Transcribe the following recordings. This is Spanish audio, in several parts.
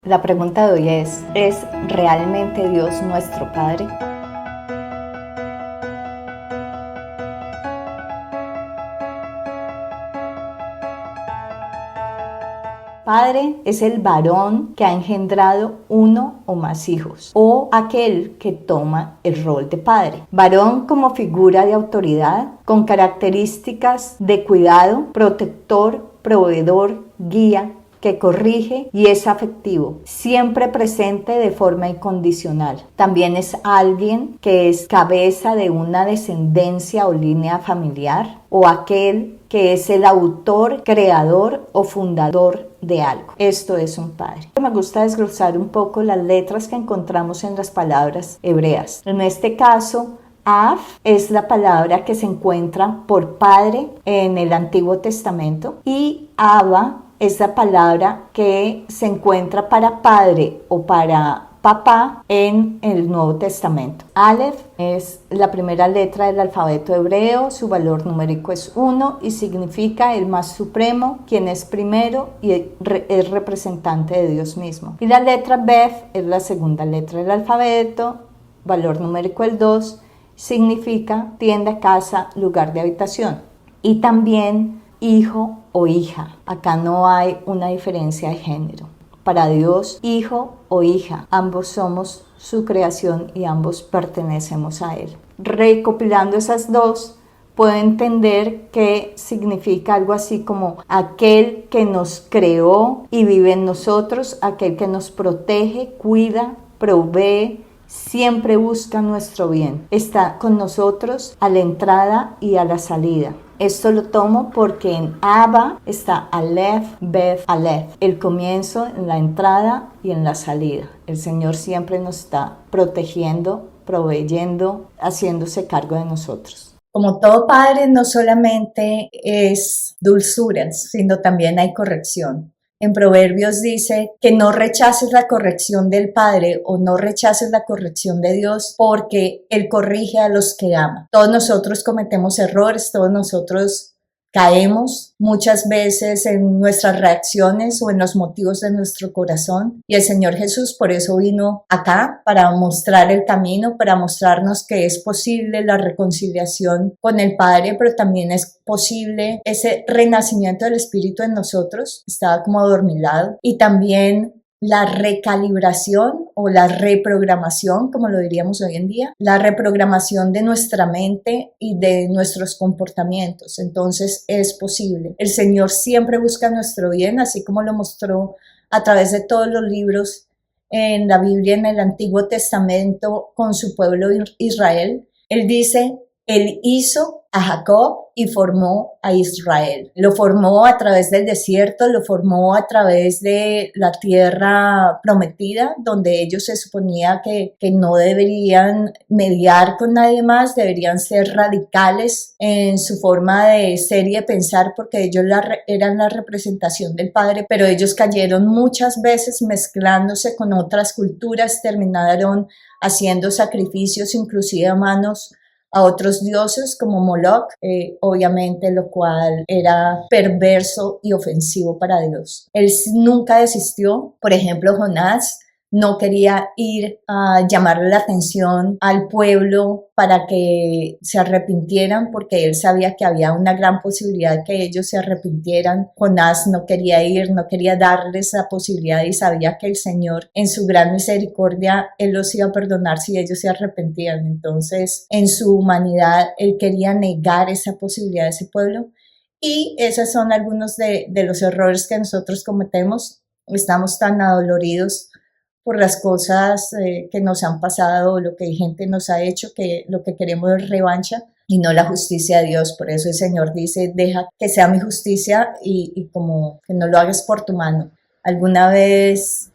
La pregunta de hoy ¿es realmente Dios nuestro Padre? Padre es el varón que ha engendrado uno o más hijos, o aquel que toma el rol de padre. Varón como figura de autoridad, con características de cuidado, protector, proveedor, guía, que corrige y es afectivo, siempre presente de forma incondicional. También es alguien que es cabeza de una descendencia o línea familiar, o aquel que es el autor, creador o fundador de algo. Esto es un padre. Me gusta desglosar un poco las letras que encontramos en las palabras hebreas. En este caso, Av es la palabra que se encuentra por padre en el Antiguo Testamento y Abba es la palabra que se encuentra para padre o para papá en el Nuevo Testamento. Aleph es la primera letra del alfabeto hebreo, su valor numérico es 1 y significa el más supremo, quien es primero y es representante de Dios mismo. Y la letra Beth es la segunda letra del alfabeto, valor numérico el 2, significa tienda, casa, lugar de habitación. Y también hijo o hija. Acá no hay una diferencia de género. Para Dios, hijo o hija, ambos somos su creación y ambos pertenecemos a Él. Recopilando esas dos, puedo entender que significa algo así como aquel que nos creó y vive en nosotros, aquel que nos protege, cuida, provee, siempre busca nuestro bien. Está con nosotros a la entrada y a la salida. Esto lo tomo porque en Abba está Aleph, Beth, Aleph. El comienzo, en la entrada y en la salida. El Señor siempre nos está protegiendo, proveyendo, haciéndose cargo de nosotros. Como todo padre, no solamente es dulzura, sino también hay corrección. En Proverbios dice que no rechaces la corrección del Padre o no rechaces la corrección de Dios porque Él corrige a los que ama. Todos nosotros cometemos errores, todos nosotros caemos muchas veces en nuestras reacciones o en los motivos de nuestro corazón y el Señor Jesús por eso vino acá para mostrar el camino, para mostrarnos que es posible la reconciliación con el Padre, pero también es posible ese renacimiento del Espíritu en nosotros, estaba como adormilado, y también la recalibración o la reprogramación, como lo diríamos hoy en día, la reprogramación de nuestra mente y de nuestros comportamientos. Entonces es posible. El Señor siempre busca nuestro bien, así como lo mostró a través de todos los libros en la Biblia, en el Antiguo Testamento, con su pueblo Israel. Él dice, Él hizo a Jacob y formó a Israel. Lo formó a través del desierto, lo formó a través de la tierra prometida, donde ellos se suponía que no deberían mediar con nadie más, deberían ser radicales en su forma de ser y de pensar, porque ellos eran la representación del Padre, pero ellos cayeron muchas veces mezclándose con otras culturas, terminaron haciendo sacrificios inclusive a manos a otros dioses como Moloch, obviamente, lo cual era perverso y ofensivo para Dios. Él nunca desistió. Por ejemplo, Jonás no quería ir a llamarle la atención al pueblo para que se arrepintieran, porque él sabía que había una gran posibilidad que ellos se arrepintieran. Jonás no quería ir, no quería darles esa posibilidad y sabía que el Señor en su gran misericordia, Él los iba a perdonar si ellos se arrepentían. Entonces, en su humanidad, Él quería negar esa posibilidad de ese pueblo. Y esos son algunos de los errores que nosotros cometemos. Estamos tan adoloridos por las cosas que nos han pasado o lo que gente nos ha hecho, que lo que queremos es revancha y no la justicia de Dios. Por eso el Señor dice, deja que sea mi justicia y como que no lo hagas por tu mano. Alguna vez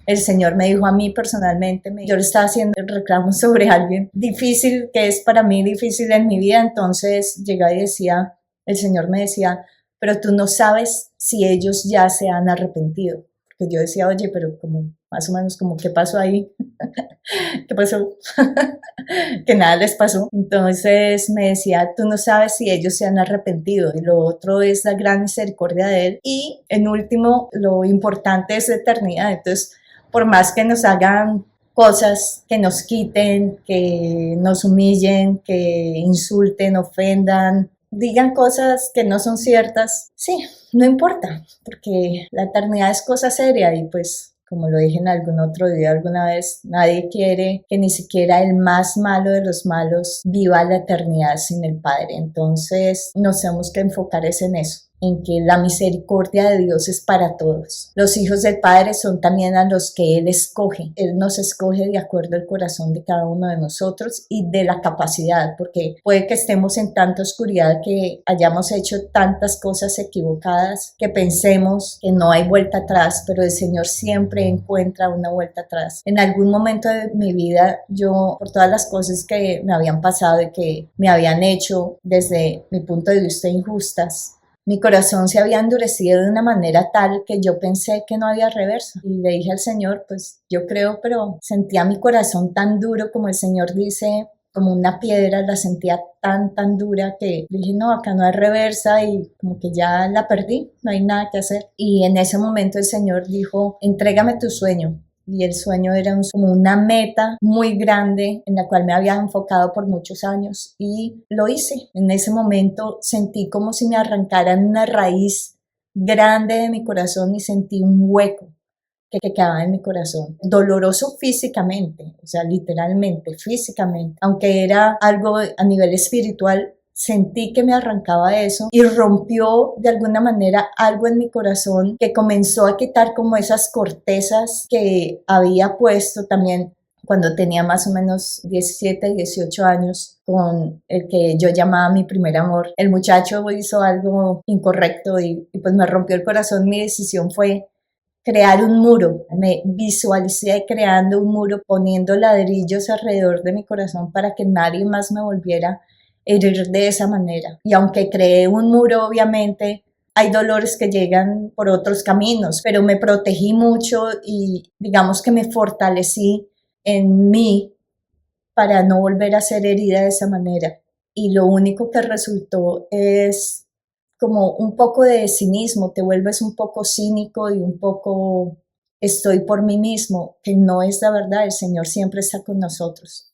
el Señor me dijo a mí personalmente, yo le estaba haciendo el reclamo sobre alguien difícil, que es para mí difícil en mi vida, entonces llegaba y decía, el Señor me decía, pero tú no sabes si ellos ya se han arrepentido. Porque yo decía, oye, pero como más o menos como, ¿qué pasó ahí? ¿Qué pasó? Que nada les pasó. Entonces me decía, tú no sabes si ellos se han arrepentido. Y lo otro es la gran misericordia de Él. Y en último, lo importante es la eternidad. Entonces, por más que nos hagan cosas que nos quiten, que nos humillen, que insulten, ofendan, digan cosas que no son ciertas, sí, no importa, porque la eternidad es cosa seria y pues, como lo dije en algún otro día alguna vez, nadie quiere que ni siquiera el más malo de los malos viva la eternidad sin el Padre. Entonces nos tenemos que enfocar en eso, en que la misericordia de Dios es para todos. Los hijos del Padre son también a los que Él escoge. Él nos escoge de acuerdo al corazón de cada uno de nosotros y de la capacidad, porque puede que estemos en tanta oscuridad, que hayamos hecho tantas cosas equivocadas, que pensemos que no hay vuelta atrás, pero el Señor siempre encuentra una vuelta atrás. En algún momento de mi vida, yo, por todas las cosas que me habían pasado y que me habían hecho desde mi punto de vista injustas, mi corazón se había endurecido de una manera tal que yo pensé que no había reverso. Y le dije al Señor, pues yo creo, pero sentía mi corazón tan duro, como el Señor dice, como una piedra, la sentía tan dura que dije, no, acá no hay reversa y como que ya la perdí, no hay nada que hacer. Y en ese momento el Señor dijo, entrégame tu sueño. Y el sueño era como una meta muy grande en la cual me había enfocado por muchos años y lo hice. En ese momento sentí como si me arrancaran una raíz grande de mi corazón y sentí un hueco que quedaba en mi corazón. Doloroso físicamente, o sea, literalmente, físicamente. Aunque era algo a nivel espiritual, sentí que me arrancaba eso y rompió de alguna manera algo en mi corazón que comenzó a quitar como esas cortezas que había puesto también cuando tenía más o menos 17, 18 años con el que yo llamaba mi primer amor. El muchacho hizo algo incorrecto y pues me rompió el corazón. Mi decisión fue crear un muro. Me visualicé creando un muro, poniendo ladrillos alrededor de mi corazón para que nadie más me volviera herir de esa manera. Y aunque creé un muro, obviamente hay dolores que llegan por otros caminos, pero me protegí mucho y digamos que me fortalecí en mí para no volver a ser herida de esa manera. Y lo único que resultó es como un poco de cinismo, te vuelves un poco cínico y un poco estoy por mí mismo, que no es la verdad, el Señor siempre está con nosotros.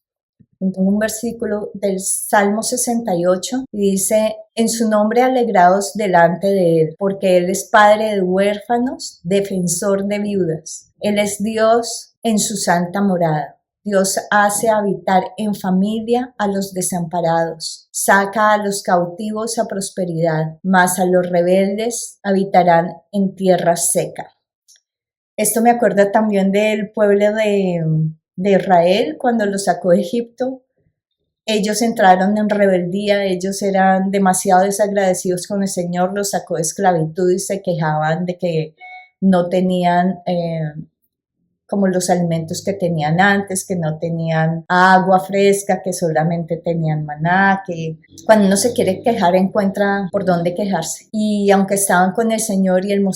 Un versículo del Salmo 68 y dice, en su nombre alegraos delante de él, porque él es padre de huérfanos, defensor de viudas. Él es Dios en su santa morada. Dios hace habitar en familia a los desamparados, saca a los cautivos a prosperidad, mas a los rebeldes habitarán en tierra seca. Esto me acuerda también del pueblo de Israel cuando los sacó de Egipto. Ellos entraron en rebeldía, ellos eran demasiado desagradecidos con el Señor, los sacó de esclavitud y se quejaban de que no tenían como los alimentos que tenían antes, que no tenían agua fresca, que solamente tenían maná, que cuando uno se quiere quejar encuentra por dónde quejarse. Y aunque estaban con el Señor y él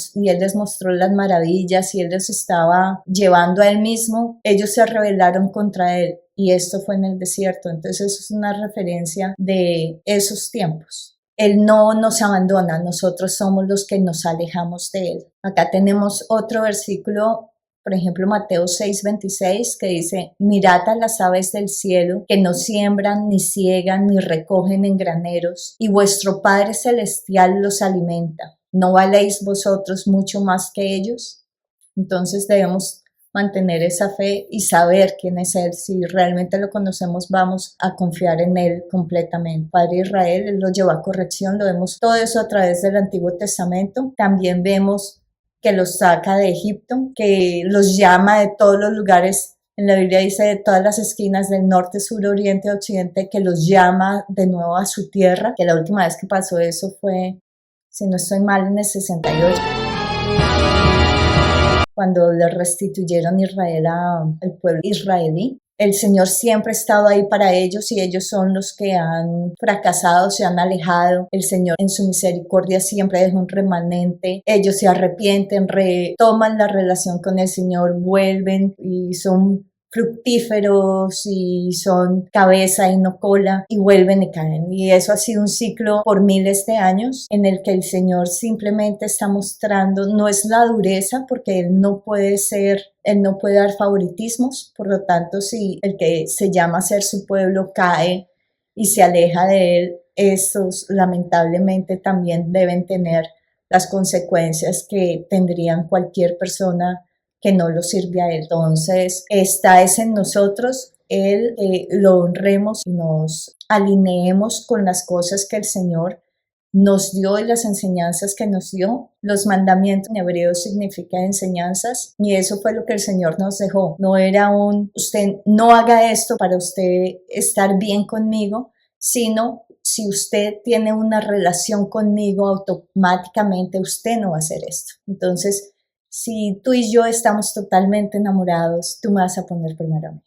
les mostró las maravillas y él les estaba llevando a él mismo, ellos se rebelaron contra él y esto fue en el desierto. Entonces eso es una referencia de esos tiempos. Él no nos abandona, nosotros somos los que nos alejamos de él. Acá tenemos otro versículo, por ejemplo, Mateo 6:26, que dice, mirad a las aves del cielo, que no siembran, ni ciegan, ni recogen en graneros, y vuestro Padre Celestial los alimenta. ¿No valéis vosotros mucho más que ellos? Entonces debemos mantener esa fe y saber quién es Él. Si realmente lo conocemos, vamos a confiar en Él completamente. Padre Israel, Él lo llevó a corrección, lo vemos todo eso a través del Antiguo Testamento. También vemos que los saca de Egipto, que los llama de todos los lugares, en la Biblia dice de todas las esquinas del norte, sur, oriente, occidente, que los llama de nuevo a su tierra, que la última vez que pasó eso fue, si no estoy mal, en el 68, cuando le restituyeron Israel al pueblo israelí. El Señor siempre ha estado ahí para ellos y ellos son los que han fracasado, se han alejado. El Señor en su misericordia siempre deja un remanente. Ellos se arrepienten, retoman la relación con el Señor, vuelven y son fructíferos y son cabeza y no cola y vuelven y caen. Y eso ha sido un ciclo por miles de años en el que el Señor simplemente está mostrando, no es la dureza porque Él no puede dar favoritismos, por lo tanto si el que se llama ser su pueblo cae y se aleja de Él, esos lamentablemente también deben tener las consecuencias que tendrían cualquier persona que no lo sirve a Él. Entonces, está es en nosotros lo honremos y nos alineemos con las cosas que el Señor nos dio y las enseñanzas que nos dio. Los mandamientos en hebreo significa enseñanzas y eso fue lo que el Señor nos dejó. No era usted no haga esto para usted estar bien conmigo, sino si usted tiene una relación conmigo, automáticamente usted no va a hacer esto. Entonces, si tú y yo estamos totalmente enamorados, tú me vas a poner primero a mí.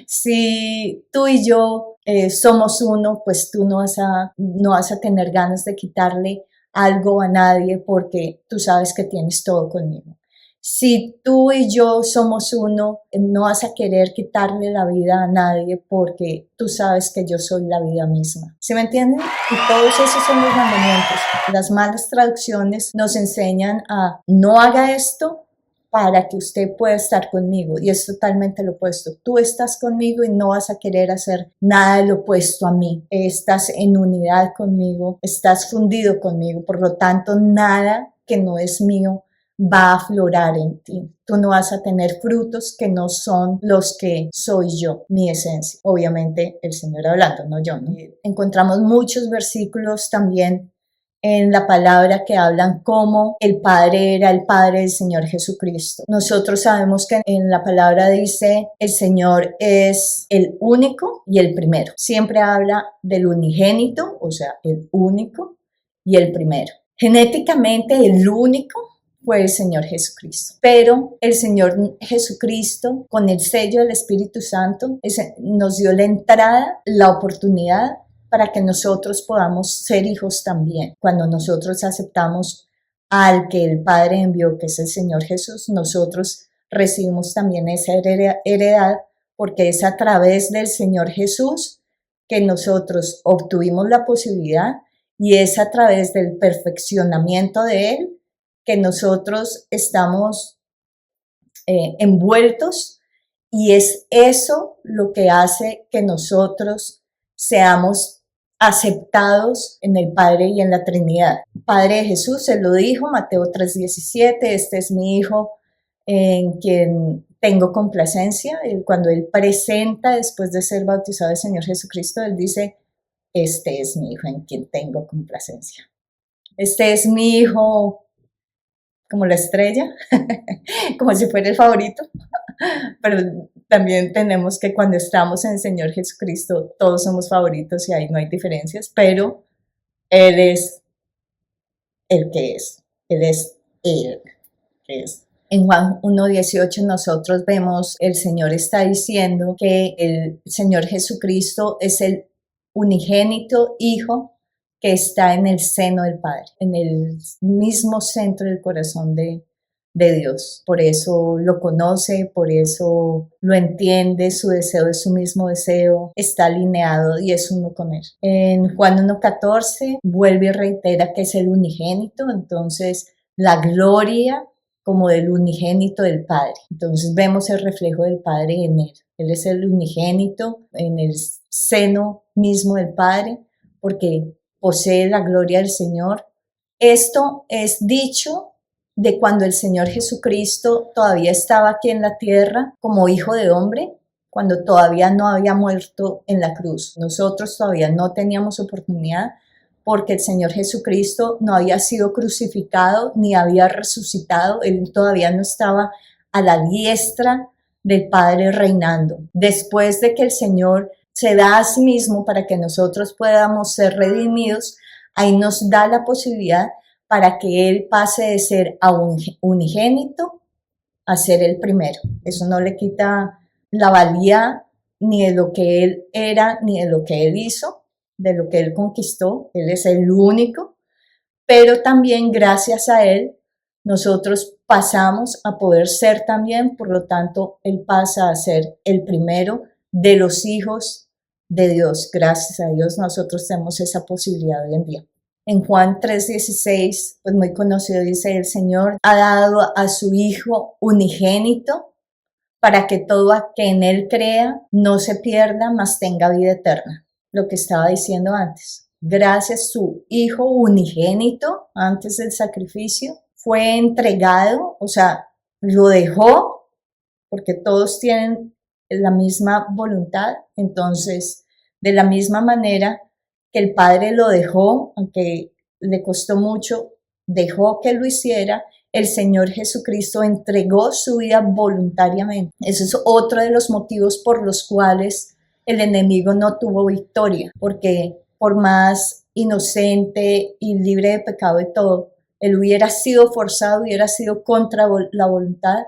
Si tú y yo somos uno, pues tú no vas a tener ganas de quitarle algo a nadie porque tú sabes que tienes todo conmigo. Si tú y yo somos uno, no vas a querer quitarle la vida a nadie porque tú sabes que yo soy la vida misma. ¿Sí me entienden? Y todos esos son los mandamientos. Las malas traducciones nos enseñan a no haga esto para que usted pueda estar conmigo, y es totalmente lo opuesto. Tú estás conmigo y no vas a querer hacer nada de lo opuesto a mí. Estás en unidad conmigo, estás fundido conmigo, por lo tanto nada que no es mío va a aflorar en ti. Tú no vas a tener frutos que no son los que soy yo, mi esencia. Obviamente el Señor hablando, no yo, ¿no? Encontramos muchos versículos también en la palabra que hablan cómo el Padre era el Padre del Señor Jesucristo. Nosotros sabemos que en la palabra dice el Señor es el único y el primero. Siempre habla del unigénito, o sea, el único y el primero. Genéticamente el único fue el Señor Jesucristo. Pero el Señor Jesucristo, con el sello del Espíritu Santo, nos dio la entrada, la oportunidad para que nosotros podamos ser hijos también. Cuando nosotros aceptamos al que el Padre envió, que es el Señor Jesús, nosotros recibimos también esa heredad, porque es a través del Señor Jesús que nosotros obtuvimos la posibilidad y es a través del perfeccionamiento de Él que nosotros estamos envueltos, y es eso lo que hace que nosotros seamos aceptados en el Padre y en la Trinidad. Padre de Jesús, se lo dijo, Mateo 3:17, este es mi Hijo en quien tengo complacencia. Cuando Él presenta, después de ser bautizado el Señor Jesucristo, Él dice, este es mi Hijo en quien tengo complacencia. Este es mi Hijo como la estrella, como si fuera el favorito, pero también tenemos que cuando estamos en el Señor Jesucristo, todos somos favoritos y ahí no hay diferencias, pero Él es el que es, Él es Él que es. En Juan 1:18 nosotros vemos, el Señor está diciendo que el Señor Jesucristo es el unigénito Hijo que está en el seno del Padre, en el mismo centro del corazón de Dios. Por eso lo conoce, por eso lo entiende, su deseo es su mismo deseo, está alineado y es uno con Él. En Juan 1:14 vuelve y reitera que es el unigénito, entonces la gloria como del unigénito del Padre. Entonces vemos el reflejo del Padre en Él. Él es el unigénito en el seno mismo del Padre, porque posee la gloria del Señor. Esto es dicho de cuando el Señor Jesucristo todavía estaba aquí en la tierra como hijo de hombre, cuando todavía no había muerto en la cruz. Nosotros todavía no teníamos oportunidad porque el Señor Jesucristo no había sido crucificado ni había resucitado. Él todavía no estaba a la diestra del Padre reinando. Después de que el Señor se da a sí mismo para que nosotros podamos ser redimidos, ahí nos da la posibilidad para que Él pase de ser a unigénito a ser el primero. Eso no le quita la valía ni de lo que Él era, ni de lo que Él hizo, de lo que Él conquistó. Él es el único, pero también gracias a Él nosotros pasamos a poder ser también, por lo tanto, Él pasa a ser el primero de los hijos de Dios. Gracias a Dios nosotros tenemos esa posibilidad hoy en día. En Juan 3:16, pues muy conocido, dice: el Señor ha dado a su Hijo unigénito para que todo aquel que en Él crea no se pierda, mas tenga vida eterna. Lo que estaba diciendo antes. Gracias a su Hijo unigénito, antes del sacrificio, fue entregado, o sea, lo dejó, porque todos tienen la misma voluntad. Entonces, de la misma manera que el Padre lo dejó, aunque le costó mucho, dejó que lo hiciera, el Señor Jesucristo entregó su vida voluntariamente. Eso es otro de los motivos por los cuales el enemigo no tuvo victoria, porque por más inocente y libre de pecado y todo, él hubiera sido forzado, hubiera sido contra la voluntad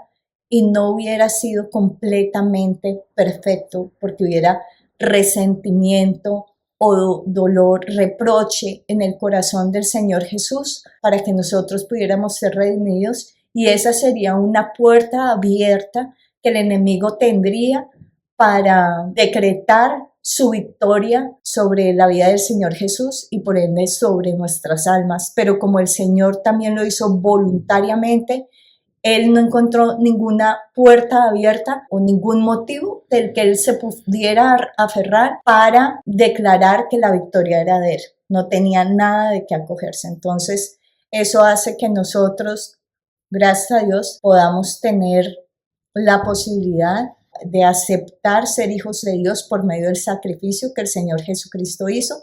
y no hubiera sido completamente perfecto, porque hubiera resentimiento o dolor, reproche en el corazón del Señor Jesús para que nosotros pudiéramos ser redimidos, y esa sería una puerta abierta que el enemigo tendría para decretar su victoria sobre la vida del Señor Jesús y por ende sobre nuestras almas. Pero como el Señor también lo hizo voluntariamente, Él no encontró ninguna puerta abierta o ningún motivo del que Él se pudiera aferrar para declarar que la victoria era de Él. No tenía nada de qué acogerse. Entonces, eso hace que nosotros, gracias a Dios, podamos tener la posibilidad de aceptar ser hijos de Dios por medio del sacrificio que el Señor Jesucristo hizo.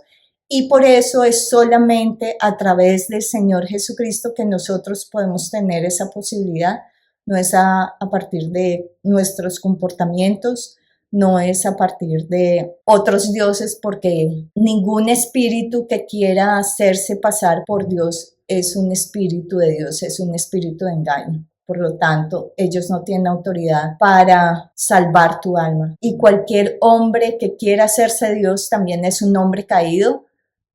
Y por eso es solamente a través del Señor Jesucristo que nosotros podemos tener esa posibilidad. No es a partir de nuestros comportamientos, no es a partir de otros dioses, porque ningún espíritu que quiera hacerse pasar por Dios es un espíritu de Dios, es un espíritu de engaño. Por lo tanto, ellos no tienen autoridad para salvar tu alma. Y cualquier hombre que quiera hacerse Dios también es un hombre caído,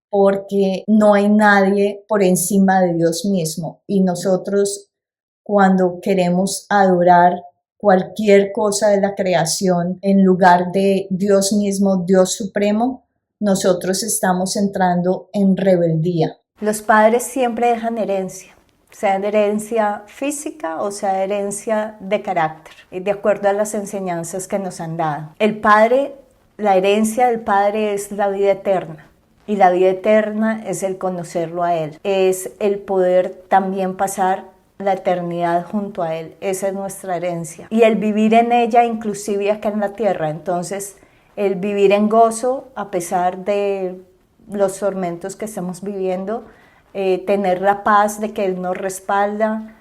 porque no hay nadie por encima de Dios mismo. Y nosotros, cuando queremos adorar cualquier cosa de la creación en lugar de Dios mismo, Dios supremo, nosotros estamos entrando en rebeldía. Los padres siempre dejan herencia, sea de herencia física o sea de herencia de carácter, de acuerdo a las enseñanzas que nos han dado. El padre, la herencia del padre es la vida eterna. Y la vida eterna es el conocerlo a Él, es el poder también pasar la eternidad junto a Él. Esa es nuestra herencia. Y el vivir en ella, inclusive acá en la tierra. Entonces, el vivir en gozo a pesar de los tormentos que estamos viviendo, tener la paz de que Él nos respalda,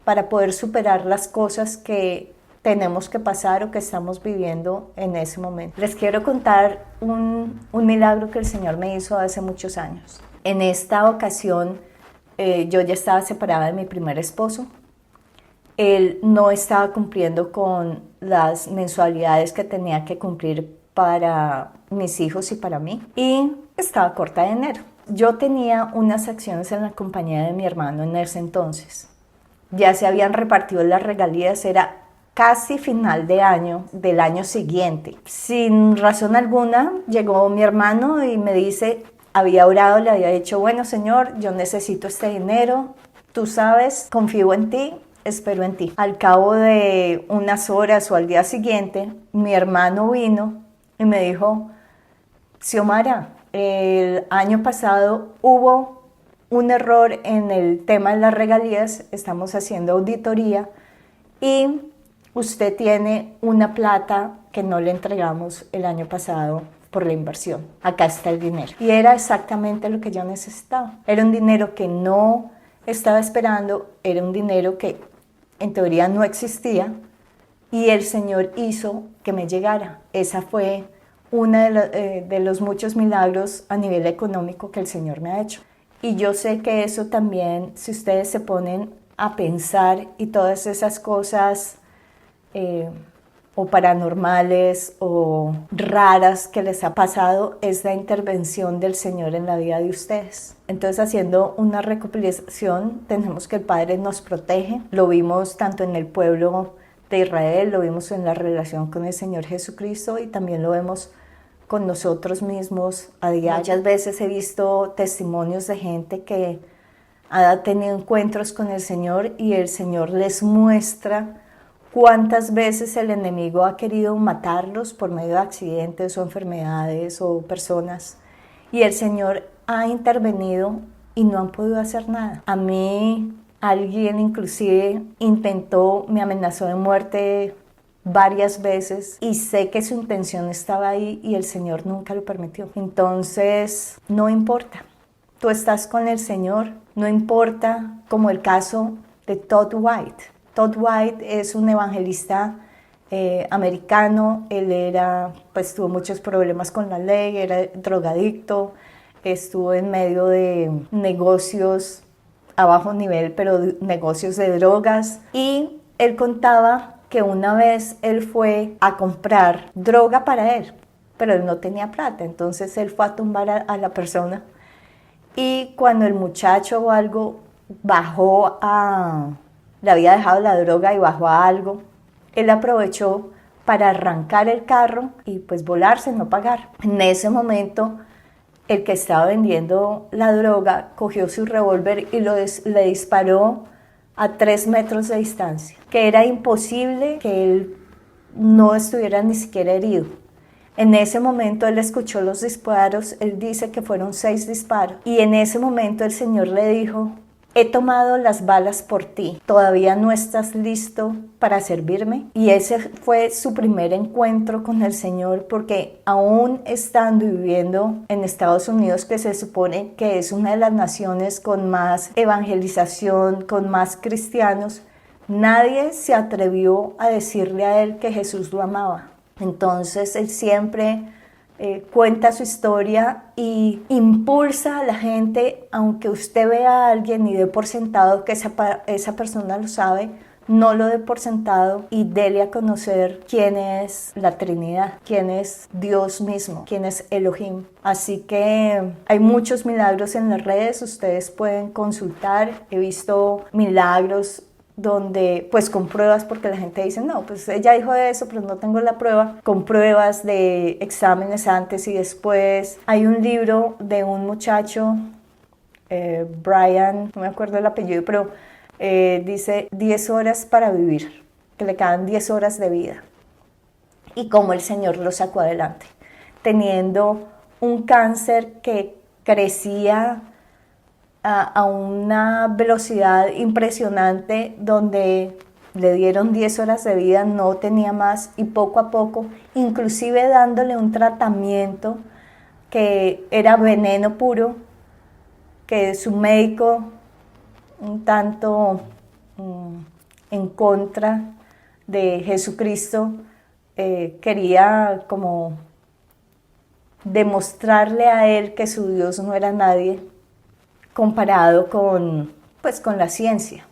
para poder superar las cosas que tenemos que pasar o que estamos viviendo en ese momento. Les quiero contar un milagro que el Señor me hizo hace muchos años. En esta ocasión, yo ya estaba separada de mi primer esposo. Él no estaba cumpliendo con las mensualidades que tenía que cumplir para mis hijos y para mí, y estaba corta de dinero. Yo tenía unas acciones en la compañía de mi hermano en ese entonces. Ya se habían repartido las regalías, era casi final de año, del año siguiente. Sin razón alguna, llegó mi hermano y me dice, había orado, le había dicho, bueno, Señor, yo necesito este dinero, tú sabes, confío en ti, espero en ti. Al cabo de unas horas o al día siguiente, mi hermano vino y me dijo, Xiomara, el año pasado hubo un error en el tema de las regalías, estamos haciendo auditoría y usted tiene una plata que no le entregamos el año pasado por la inversión. Acá está el dinero. Y era exactamente lo que yo necesitaba. Era un dinero que no estaba esperando, era un dinero que en teoría no existía y el Señor hizo que me llegara. Esa fue una de los muchos milagros a nivel económico que el Señor me ha hecho. Y yo sé que eso también, si ustedes se ponen a pensar y todas esas cosas o paranormales o raras que les ha pasado es la intervención del Señor en la vida de ustedes. Entonces, haciendo una recopilación, tenemos que el Padre nos protege. Lo vimos tanto en el pueblo de Israel, lo vimos en la relación con el Señor Jesucristo y también lo vemos con nosotros mismos a diario. Muchas veces he visto testimonios de gente que ha tenido encuentros con el Señor y el Señor les muestra cuántas veces el enemigo ha querido matarlos por medio de accidentes o enfermedades o personas y el Señor ha intervenido y no han podido hacer nada. A mí alguien inclusive me amenazó de muerte varias veces y sé que su intención estaba ahí y el Señor nunca lo permitió. Entonces, no importa. Tú estás con el Señor, no importa, como el caso de Todd White. Todd White es un evangelista americano. Él tuvo muchos problemas con la ley, era drogadicto, estuvo en medio de negocios a bajo nivel, pero negocios de drogas. Y él contaba que una vez él fue a comprar droga para él, pero él no tenía plata. Entonces él fue a tumbar a la persona. Y cuando el muchacho o algo le había dejado la droga y bajó a algo, él aprovechó para arrancar el carro y pues volarse, no pagar. En ese momento, el que estaba vendiendo la droga cogió su revólver y le disparó a 3 metros de distancia, que era imposible que él no estuviera ni siquiera herido. En ese momento él escuchó los disparos, él dice que fueron 6 disparos, y en ese momento el Señor le dijo: he tomado las balas por ti, ¿todavía no estás listo para servirme? Y ese fue su primer encuentro con el Señor, porque aún estando y viviendo en Estados Unidos, que se supone que es una de las naciones con más evangelización, con más cristianos, nadie se atrevió a decirle a él que Jesús lo amaba. Entonces él siempre cuenta su historia y impulsa a la gente, aunque usted vea a alguien y dé por sentado que esa persona lo sabe, no lo dé por sentado y dele a conocer quién es la Trinidad, quién es Dios mismo, quién es Elohim. Así que hay muchos milagros en las redes, ustedes pueden consultar. He visto milagros donde pues con pruebas, porque la gente dice no, pues ella dijo eso, pero no tengo la prueba, con pruebas de exámenes antes y después. Hay un libro de un muchacho, Brian, no me acuerdo el apellido, pero dice 10 horas para vivir, que le quedan 10 horas de vida y cómo el Señor lo sacó adelante, teniendo un cáncer que crecía a una velocidad impresionante, donde le dieron 10 horas de vida, no tenía más, y poco a poco, inclusive dándole un tratamiento que era veneno puro, que su médico, un tanto en contra de Jesucristo, quería como demostrarle a él que su Dios no era nadie comparado con la ciencia,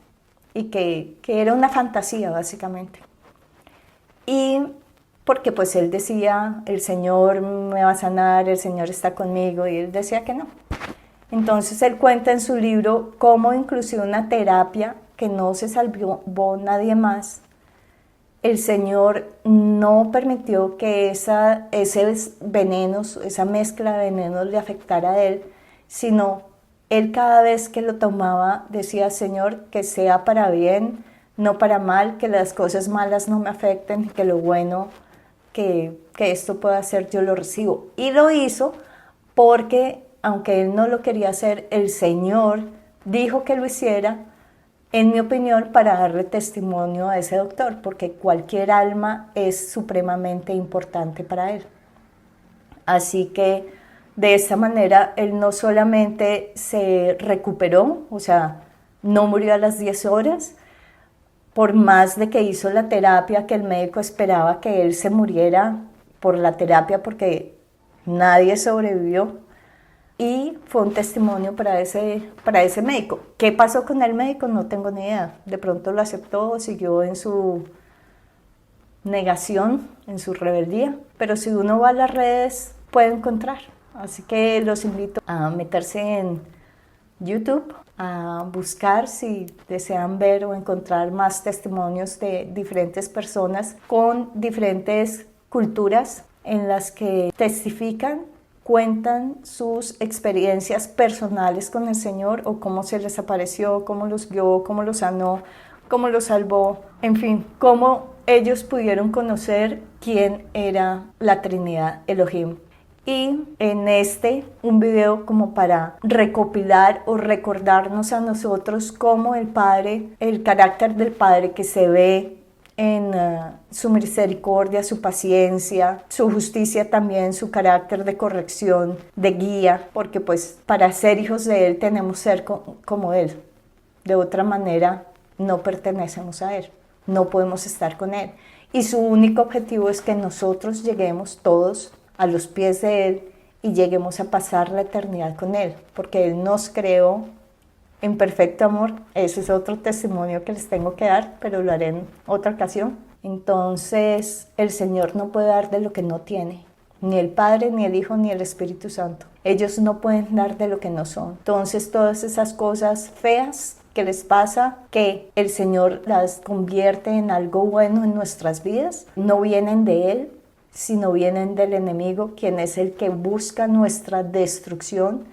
y que era una fantasía básicamente. Y porque pues él decía, el Señor me va a sanar, el Señor está conmigo, y él decía que no. Entonces él cuenta en su libro cómo inclusive una terapia que no se salvó nadie más, el Señor no permitió que ese veneno, esa mezcla de venenos le afectara a él, sino él cada vez que lo tomaba decía: Señor, que sea para bien, no para mal, que las cosas malas no me afecten, que lo bueno que esto pueda hacer yo lo recibo. Y lo hizo porque, aunque él no lo quería hacer, el Señor dijo que lo hiciera, en mi opinión, para darle testimonio a ese doctor, porque cualquier alma es supremamente importante para él. Así que de esta manera él no solamente se recuperó, o sea, no murió a las 10 horas, por más de que hizo la terapia, que el médico esperaba que él se muriera por la terapia, porque nadie sobrevivió, y fue un testimonio para ese médico. ¿Qué pasó con el médico? No tengo ni idea. De pronto lo aceptó, siguió en su negación, en su rebeldía. Pero si uno va a las redes, puede encontrar. Así que los invito a meterse en YouTube, a buscar si desean ver o encontrar más testimonios de diferentes personas con diferentes culturas en las que testifican, cuentan sus experiencias personales con el Señor o cómo se les apareció, cómo los guió, cómo los sanó, cómo los salvó, en fin, cómo ellos pudieron conocer quién era la Trinidad Elohim. Y en un video como para recopilar o recordarnos a nosotros cómo el Padre, el carácter del Padre que se ve en su misericordia, su paciencia, su justicia también, su carácter de corrección, de guía, porque pues para ser hijos de Él tenemos que ser como Él. De otra manera no pertenecemos a Él, no podemos estar con Él. Y su único objetivo es que nosotros lleguemos todos a los pies de Él y lleguemos a pasar la eternidad con Él, porque Él nos creó en perfecto amor. Ese es otro testimonio que les tengo que dar, pero lo haré en otra ocasión. Entonces, el Señor no puede dar de lo que no tiene, ni el Padre, ni el Hijo, ni el Espíritu Santo. Ellos no pueden dar de lo que no son. Entonces, todas esas cosas feas que les pasa, que el Señor las convierte en algo bueno en nuestras vidas, no vienen de Él, sino vienen del enemigo, quien es el que busca nuestra destrucción,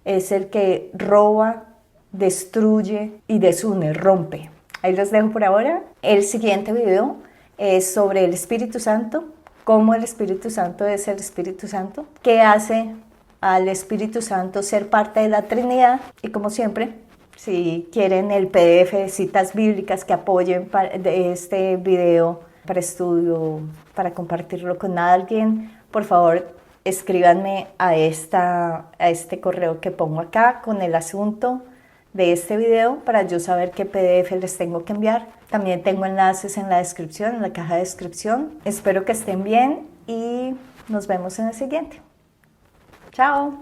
es el que roba, destruye y desune, rompe. Ahí los dejo por ahora. El siguiente video es sobre el Espíritu Santo, cómo el Espíritu Santo es el Espíritu Santo, qué hace al Espíritu Santo ser parte de la Trinidad, y como siempre, si quieren el PDF de citas bíblicas que apoyen de este video para estudio, para compartirlo con alguien, por favor escríbanme a este correo que pongo acá con el asunto de este video para yo saber qué PDF les tengo que enviar. También tengo enlaces en la descripción, en la caja de descripción. Espero que estén bien y nos vemos en el siguiente. Chao.